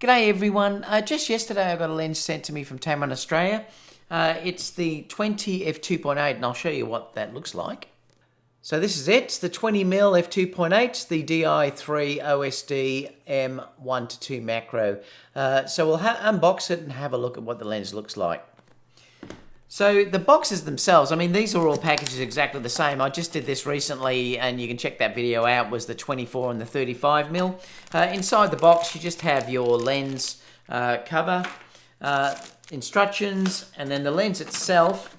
G'day everyone. Just yesterday I got a lens sent to me from Tamron, Australia. It's the 20 f2.8 and I'll show you what that looks like. So this is it. It's the 20mm f2.8, the Di3 OSD M1:2 macro. So we'll unbox it and have a look at what the lens looks like. So the boxes themselves, I mean, these are all packages exactly the same. I just did this recently and you can check that video out, was the 24 and the 35mm. Inside the box, you just have your lens cover, instructions, and then the lens itself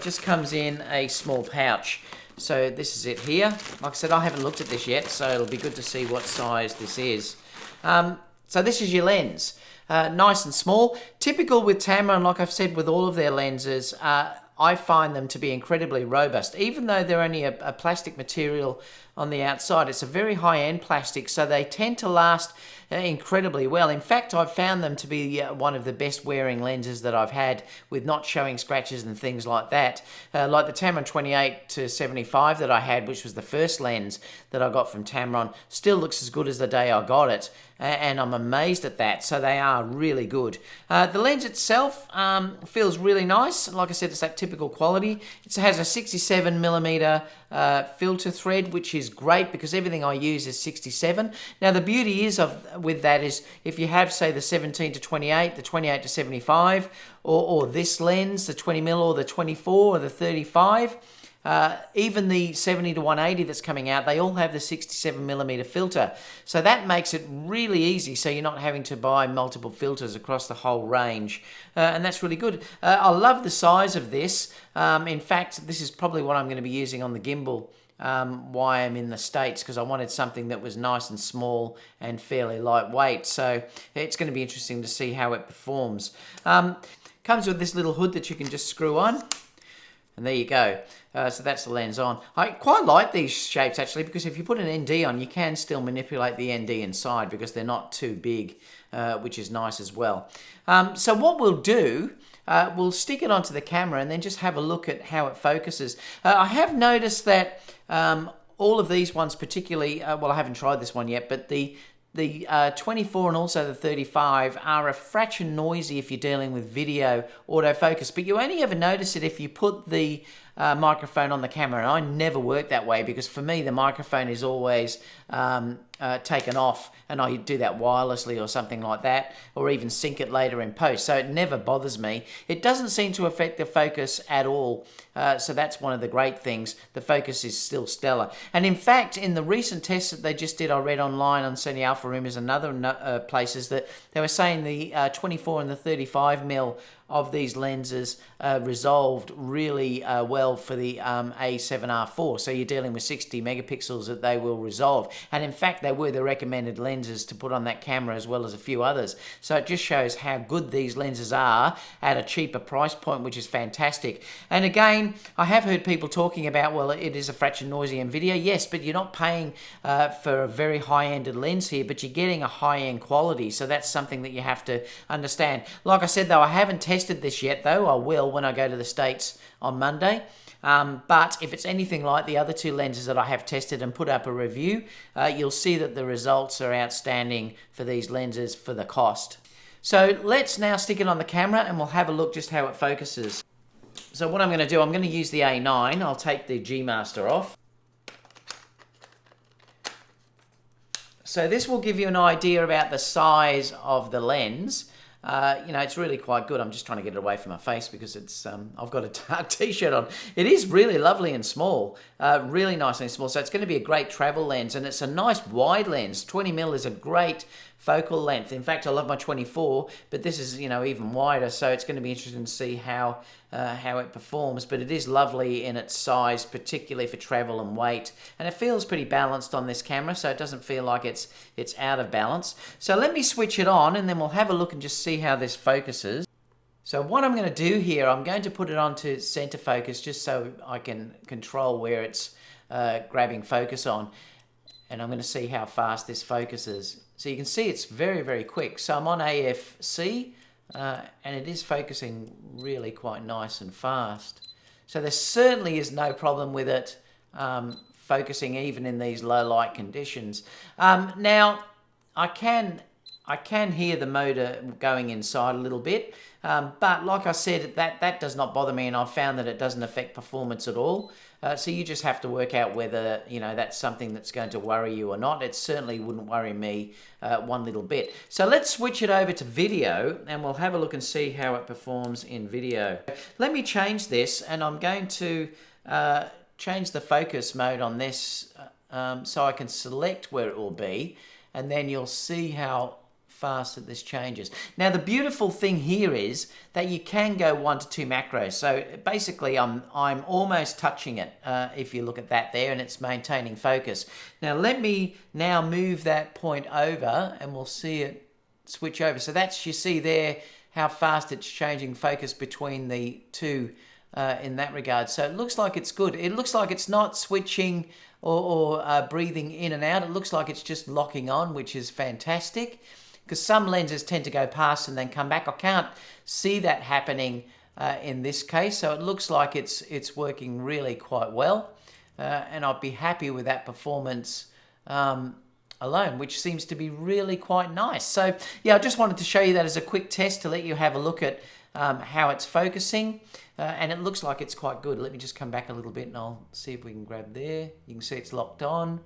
just comes in a small pouch. So this is it here. Like I said, I haven't looked at this yet, so it'll be good to see what size this is. So this is your lens. Nice and small. Typical with Tamron, like I've said with all of their lenses, I find them to be incredibly robust. Even though they're only a plastic material on the outside, it's a very high-end plastic, so they tend to last incredibly well. In fact, I've found them to be one of the best wearing lenses that I've had, with not showing scratches and things like that. Like the Tamron 28-75 that I had, which was the first lens that I got from Tamron, still looks as good as the day I got it, and I'm amazed at that. So they are really good. The lens itself feels really nice. Like I said, it's that typical quality. It has a 67mm filter thread, which is great because everything I use is 67. Now the beauty is with that is if you have, say, the 17-28, the 28-75, or this lens, the 20mm or the 24 or the 35, even the 70-180 that's coming out, they all have the 67mm filter. So that makes it really easy, so you're not having to buy multiple filters across the whole range. And that's really good. I love the size of this. In fact, this is probably what I'm going to be using on the gimbal why I'm in the States, because I wanted something that was nice and small and fairly lightweight. So it's going to be interesting to see how it performs. Comes with this little hood that you can just screw on. And there you go. So that's the lens on. I quite like these shapes actually, because if you put an ND on, you can still manipulate the ND inside because they're not too big, which is nice as well. So what we'll do, we'll stick it onto the camera and then just have a look at how it focuses. I have noticed that all of these ones particularly, well, I haven't tried this one yet, but the 24 and also the 35 are a fraction noisy if you're dealing with video autofocus, but you only ever notice it if you put the microphone on the camera, and I never work that way because for me the microphone is always taken off, and I do that wirelessly or something like that, or even sync it later in post, so it never bothers me. It doesn't seem to affect the focus at all, so that's one of the great things. The focus is still stellar, and in fact in the recent tests that they just did, I read online on Sony Alpha Rumors and other places that they were saying the 24 and the 35mm of these lenses resolved really well for the A7R4. So you're dealing with 60 megapixels that they will resolve. And in fact, they were the recommended lenses to put on that camera as well as a few others. So it just shows how good these lenses are at a cheaper price point, which is fantastic. And again, I have heard people talking about, well, it is a fraction noisy in video. Yes, but you're not paying for a very high-ended lens here, but you're getting a high-end quality. So that's something that you have to understand. Like I said, though, I haven't tested this yet, though. I will when I go to the States on Monday. But if it's anything like the other two lenses that I have tested and put up a review, you'll see that the results are outstanding for these lenses for the cost. So let's now stick it on the camera and we'll have a look just how it focuses. So what I'm going to do, I'm going to use the A9. I'll take the G Master off. So this will give you an idea about the size of the lens. You know, it's really quite good. I'm just trying to get it away from my face because it's I've got a dark t-shirt on. It is really lovely and small, really nice and small. So it's going to be a great travel lens, and it's a nice wide lens. 20mm is a great focal length. In fact, I love my 24, but this is, you know, even wider. So it's going to be interesting to see how it performs. But it is lovely in its size, particularly for travel and weight. And it feels pretty balanced on this camera, so it doesn't feel like it's out of balance. So let me switch it on, and then we'll have a look and just see how this focuses. So what I'm going to do here, I'm going to put it onto center focus just so I can control where it's grabbing focus on. And I'm going to see how fast this focuses. So you can see it's very, very quick. So I'm on AFC, and it is focusing really quite nice and fast. So there certainly is no problem with it focusing even in these low light conditions. Now, I can I can hear the motor going inside a little bit, but like I said, that does not bother me, and I've found that it doesn't affect performance at all. So you just have to work out whether, you know, that's something that's going to worry you or not. It certainly wouldn't worry me one little bit. So let's switch it over to video, and we'll have a look and see how it performs in video. Let me change this, and I'm going to change the focus mode on this so I can select where it will be, and then you'll see how fast that this changes. Now the beautiful thing here is that you can go 1 to 2 macros. So basically I'm almost touching it if you look at that there, and it's maintaining focus. Now let me now move that point over and we'll see it switch over. So that's, you see there how fast it's changing focus between the two in that regard. So it looks like it's good. It looks like it's not switching or breathing in and out. It looks like it's just locking on, which is fantastic, because some lenses tend to go past and then come back. I can't see that happening in this case, so it looks like it's working really quite well, and I'd be happy with that performance alone, which seems to be really quite nice. So yeah, I just wanted to show you that as a quick test to let you have a look at how it's focusing, and it looks like it's quite good. Let me just come back a little bit and I'll see if we can grab there. You can see it's locked on.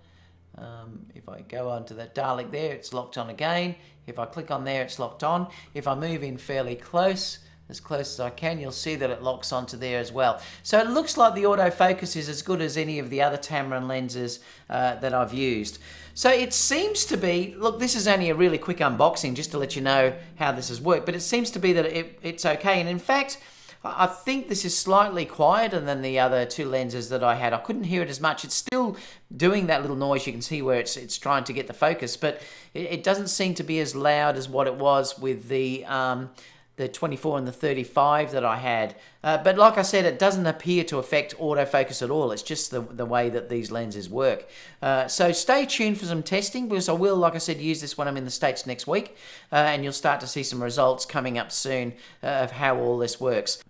If I go onto that Dalek there, it's locked on again. If I click on there, it's locked on. If I move in fairly close, as close as I can, you'll see that it locks onto there as well. So it looks like the autofocus is as good as any of the other Tamron lenses that I've used. So it seems to be, look, this is only a really quick unboxing just to let you know how this has worked, but it seems to be that it's okay. And in fact, I think this is slightly quieter than the other two lenses that I had. I couldn't hear it as much. It's still doing that little noise. You can see where it's trying to get the focus, but it doesn't seem to be as loud as what it was with the 24 and the 35 that I had. But like I said, it doesn't appear to affect autofocus at all. It's just the way that these lenses work. So stay tuned for some testing, because I will, like I said, use this when I'm in the States next week, and you'll start to see some results coming up soon of how all this works.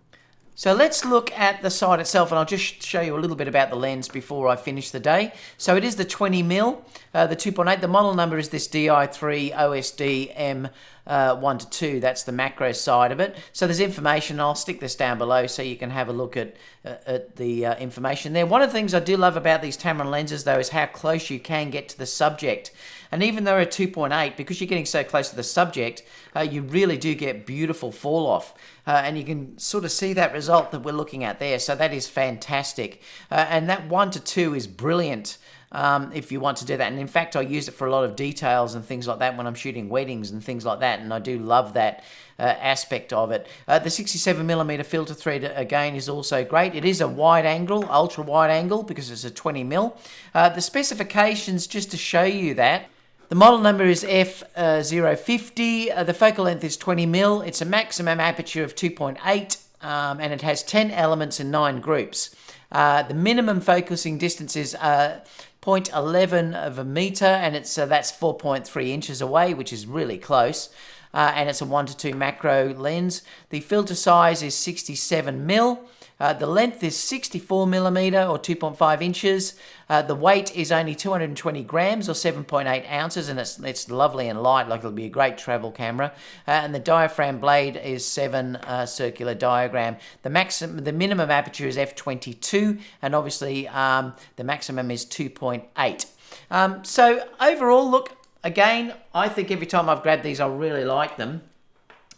So let's look at the sight itself, and I'll just show you a little bit about the lens before I finish the day. So it is the 20mm, the 2.8. The model number is this DI3 OSD M1-2. That's the macro side of it. So there's information. I'll stick this down below so you can have a look at the information there. One of the things I do love about these Tamron lenses, though, is how close you can get to the subject. And even though a 2.8, because you're getting so close to the subject, you really do get beautiful fall off. And you can sort of see that result that we're looking at there. So that is fantastic. And that 1 to 2 is brilliant if you want to do that. And in fact, I use it for a lot of details and things like that when I'm shooting weddings and things like that. And I do love that aspect of it. The 67mm filter thread, again, is also great. It is a wide angle, ultra wide angle, because it's a 20mm. The specifications, just to show you that, the model number is F050, the focal length is 20mm, it's a maximum aperture of 2.8, and it has 10 elements and 9 groups. The minimum focusing distance is 0.11 of a meter, and it's that's 4.3 inches away, which is really close. And it's a 1 to 2 macro lens. The filter size is 67mm. The length is 64mm or 2.5 inches. The weight is only 220 grams or 7.8 ounces, and it's lovely and light, like it'll be a great travel camera. And the diaphragm blade is 7 circular diaphragm. The minimum aperture is f22, and obviously the maximum is 2.8. So overall, look, again, I think every time I've grabbed these, I really like them.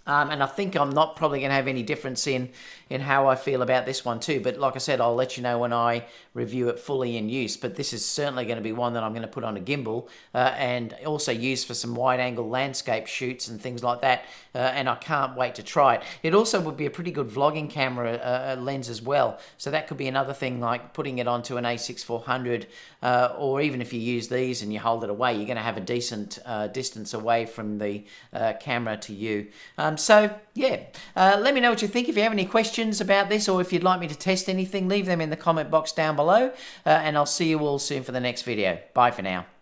And I think I'm not probably going to have any difference in how I feel about this one too. But like I said, I'll let you know when I review it fully in use. But this is certainly going to be one that I'm going to put on a gimbal and also use for some wide-angle landscape shoots and things like that. And I can't wait to try it. It also would be a pretty good vlogging camera lens as well. So that could be another thing, like putting it onto an A6400, or even if you use these and you hold it away, you're going to have a decent distance away from the camera to you. So yeah, let me know what you think. If you have any questions about this, or if you'd like me to test anything, leave them in the comment box down below, and I'll see you all soon for the next video. Bye for now.